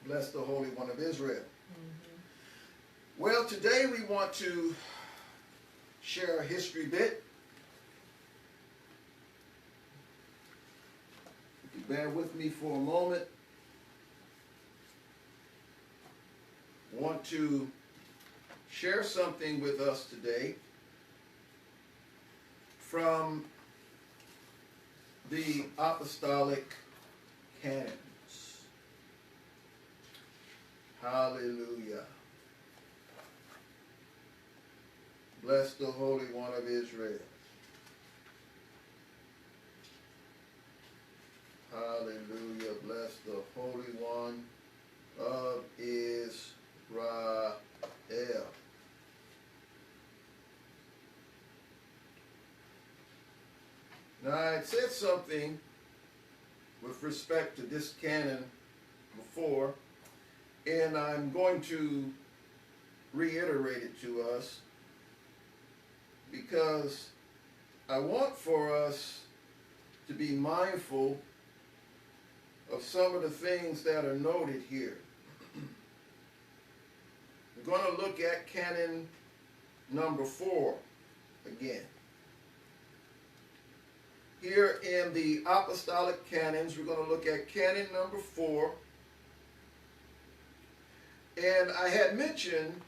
Bless the Holy One of Israel. Well, today we want to share a history bit. If you bear with me for a moment. I want to share something with us today from the Apostolic Canons. Hallelujah. Bless the Holy One of Israel. Hallelujah. Bless the Holy One of Israel. Now, I had said something with respect to this canon before, and I'm going to reiterate it to us because I want for us to be mindful of some of the things that are noted here. We're going to look at canon number 4 again. Here in the Apostolic Canons, we're going to look at canon number 4. And I had mentioned,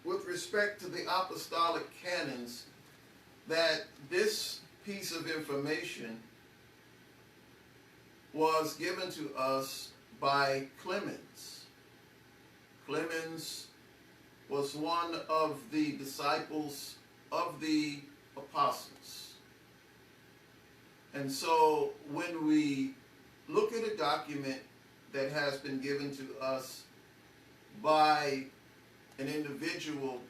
with respect to the Apostolic Canons, that this piece of information was given to us by Clemens. Clemens was one of the disciples of the apostles. And so when we look at a document that has been given to us by an individual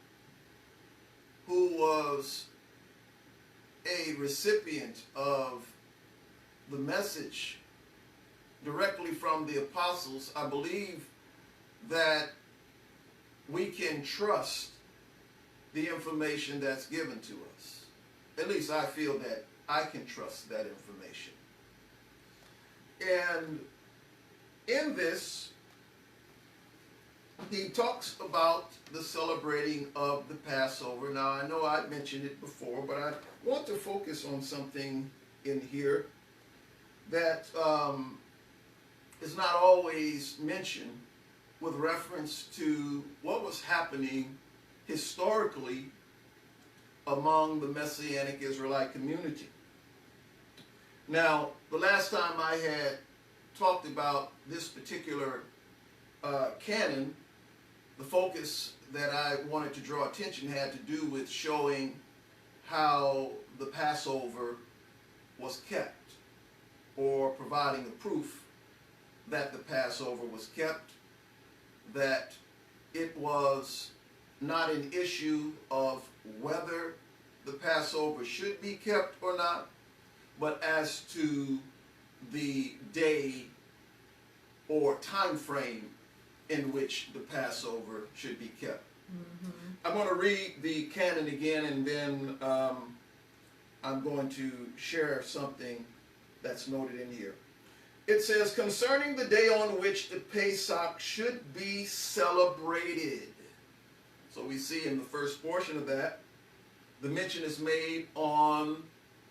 who was a recipient of the message directly from the apostles, I believe that we can trust the information that's given to us. At least I feel that I can trust that information. And in this, he talks about the celebrating of the Passover. Now, I know I mentioned it before, but I want to focus on something in here that is not always mentioned with reference to what was happening historically among the Messianic Israelite community. Now, the last time I had talked about this particular canon, the focus that I wanted to draw attention had to do with showing how the Passover was kept, or providing the proof that the Passover was kept, that it was not an issue of whether the Passover should be kept or not, but as to the day or time frame in which the Passover should be kept. I'm going to read the canon again, and then I'm going to share something that's noted in here. It says, concerning the day on which the Pesach should be celebrated. So we see in the first portion of that, the mention is made on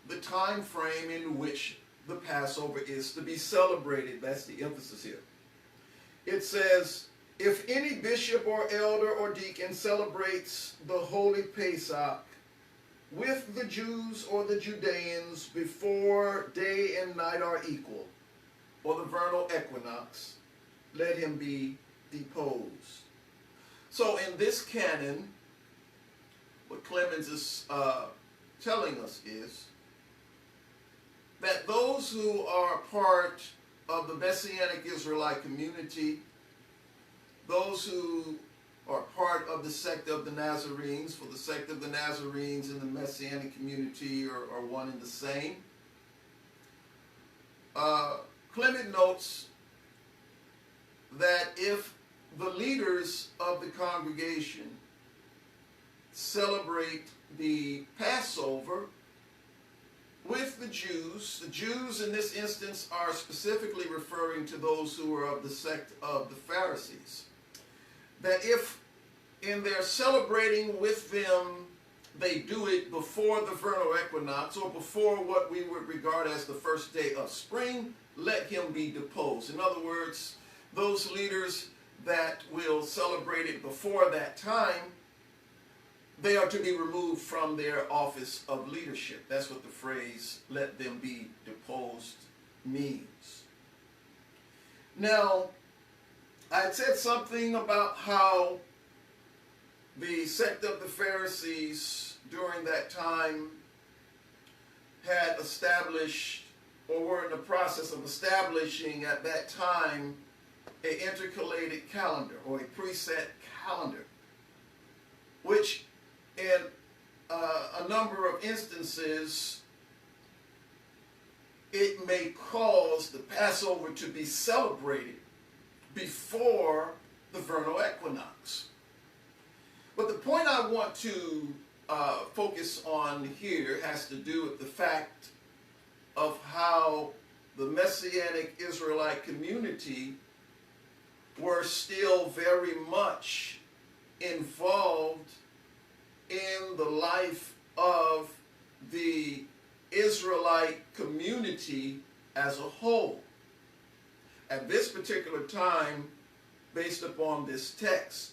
the time frame in which the Passover is to be celebrated. That's the emphasis here. It says, if any bishop or elder or deacon celebrates the holy Pesach with the Jews or the Judeans before day and night are equal, or the vernal equinox, let him be deposed. So in this canon, what Clemens is telling us is that those who are part of the Messianic Israelite community, those who are part of the sect of the Nazarenes, for the sect of the Nazarenes and the Messianic community are one and the same. Clement notes that if the leaders of the congregation celebrate the Passover with the Jews. The Jews in this instance are specifically referring to those who are of the sect of the Pharisees. That if in their celebrating with them, they do it before the vernal equinox or before what we would regard as the first day of spring, let him be deposed. In other words, those leaders that will celebrate it before that time, they are to be removed from their office of leadership. That's what the phrase, let them be deposed, means. Now, I had said something about how the sect of the Pharisees during that time had established, or were in the process of establishing at that time, an intercalated calendar or a preset calendar, which in a number of instances it may cause the Passover to be celebrated before the vernal equinox. But the point I want to focus on here has to do with the fact of how the Messianic Israelite community were still very much involved in the life of the Israelite community as a whole. At this particular time, based upon this text,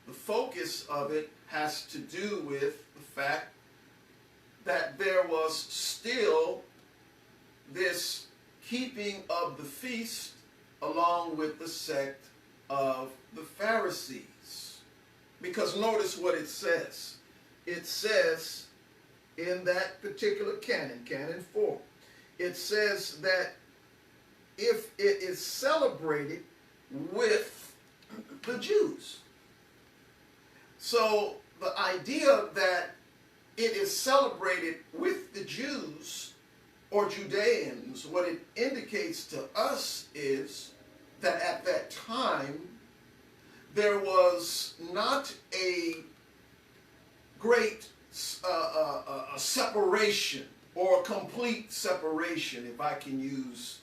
the focus of it has to do with the fact that there was still this keeping of the feast along with the sect of the Pharisees. Because notice what it says. It says in that particular canon, Canon 4, it says that if it is celebrated with the Jews. So the idea that it is celebrated with the Jews or Judeans, what it indicates to us is that at that time there was not a great a separation or complete separation, if I can use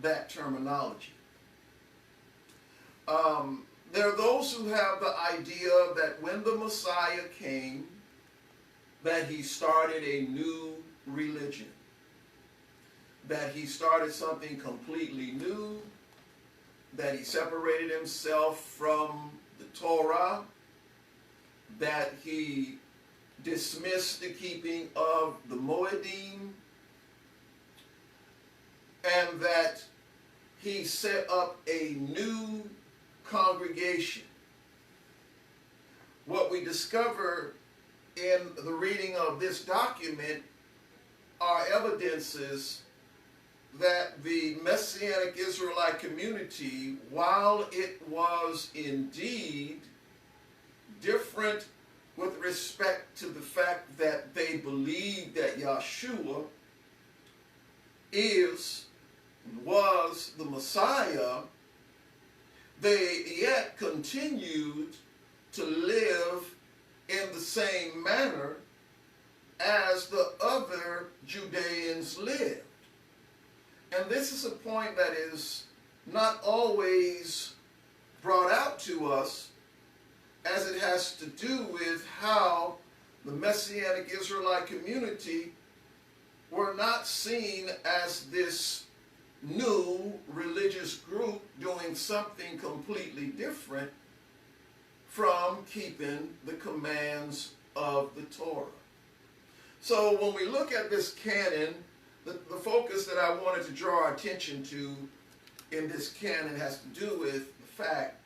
that terminology. There are those who have the idea that when the Messiah came, that he started a new religion, that he started something completely new, that he separated himself from the Torah, that he dismissed the keeping of the Moedim, and that he set up a new congregation. What we discover in the reading of this document are evidences that the Messianic Israelite community, while it was indeed different with respect to the fact that they believed that Yahshua was the Messiah, they yet continued to live in the same manner as the other Judeans lived. And this is a point that is not always brought out to us, as it has to do with how the Messianic Israelite community were not seen as this new religious group doing something completely different from keeping the commands of the Torah. So when we look at this canon, the focus that I wanted to draw our attention to in this canon has to do with the fact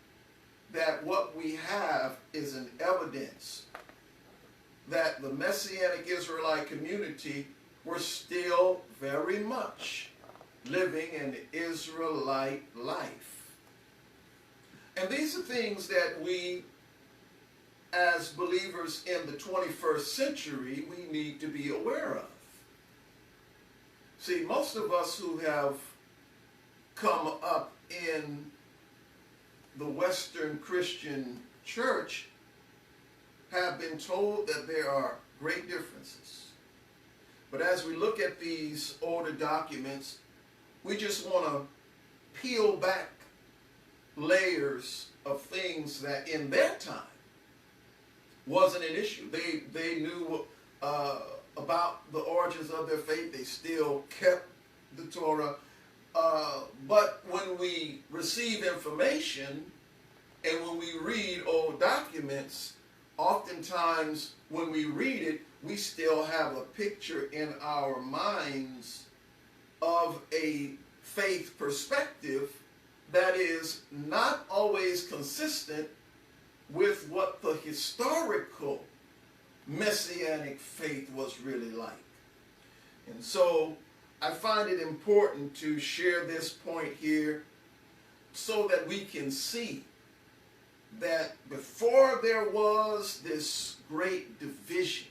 that what we have is an evidence that the Messianic Israelite community were still very much living an Israelite life. And these are things that we, as believers in the 21st century, we need to be aware of. See, most of us who have come up in the Western Christian church have been told that there are great differences But as we look at these older documents, we just want to peel back layers of things that in their time wasn't an issue. They knew about the origins of their faith. They still kept the Torah. But when we receive information and when we read old documents, oftentimes when we read it, we still have a picture in our minds of a faith perspective that is not always consistent with what the historical messianic faith was really like. And so I find it important to share this point here so that we can see that before there was this great division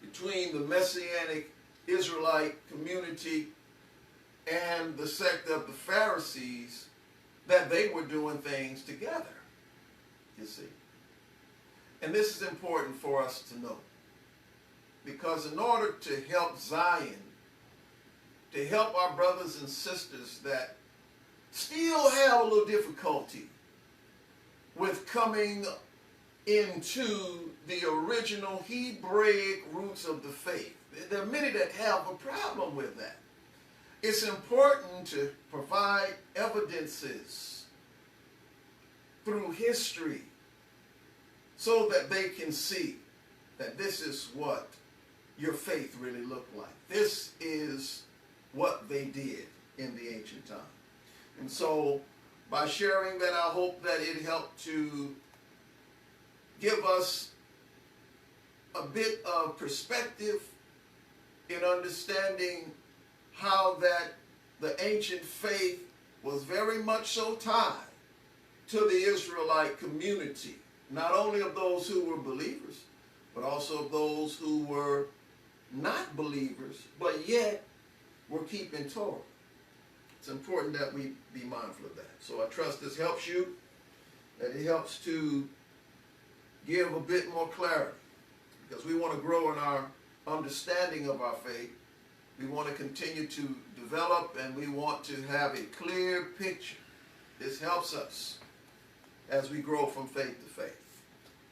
between the Messianic Israelite community and the sect of the Pharisees, that they were doing things together, you see. And this is important for us to know, because in order to help Zion, to help our brothers and sisters that still have a little difficulty with coming into the original Hebraic roots of the faith. There are many that have a problem with that. It's important to provide evidences through history so that they can see that this is what your faith really looked like. This is what they did in the ancient time. And so by sharing that, I hope that it helped to give us a bit of perspective in understanding how that the ancient faith was very much so tied to the Israelite community, not only of those who were believers, but also of those who were not believers, but yet were keeping Torah. It's important that we be mindful of that. So I trust this helps you, that it helps to give a bit more clarity, because we want to grow in our understanding of our faith. We want to continue to develop, and we want to have a clear picture. This helps us as we grow from faith to faith.